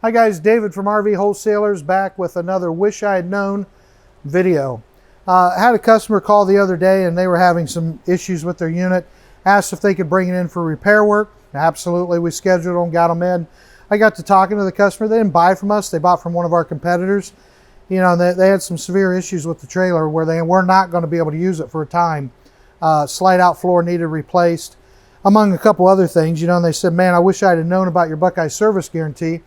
Hi guys, David from RV Wholesalers back with another Wish I Had Known video. I had a customer call the other day and they were having some issues with their unit. Asked if they could bring it in for repair work. Absolutely, we scheduled them, got them in. I got to talking to the customer. They didn't buy from us, they bought from one of our competitors. You know, they had some severe issues with the trailer where they were not going to be able to use it for a time. Slide out floor needed replaced, among a couple other things. You know, and they said, man, I wish I'd have known about your Buckeye Service guarantee,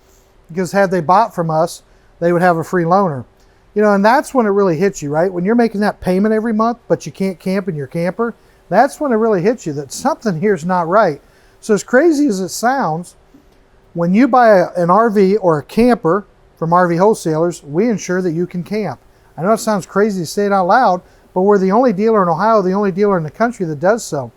because had they bought from us, they would have a free loaner. You know, and that's when it really hits you, right? When you're making that payment every month, but you can't camp in your camper, that's when it really hits you that something here's not right. So as crazy as it sounds, when you buy an RV or a camper from RV Wholesalers, we ensure that you can camp. I know it sounds crazy to say it out loud, but we're the only dealer in Ohio, the only dealer in the country that does so.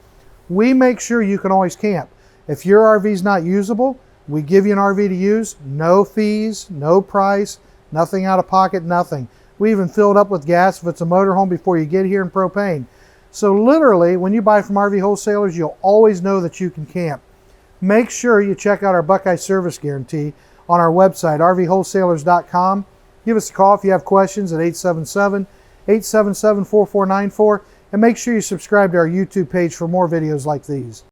We make sure you can always camp. If your RV is not usable, we give you an RV to use, no fees, no price, nothing out of pocket, nothing. We even fill it up with gas if it's a motorhome before you get here, and propane. So literally, when you buy from RV Wholesalers, you'll always know that you can camp. Make sure you check out our Buckeye Service guarantee on our website, rvwholesalers.com. Give us a call if you have questions at 877-877-4494. And make sure you subscribe to our YouTube page for more videos like these.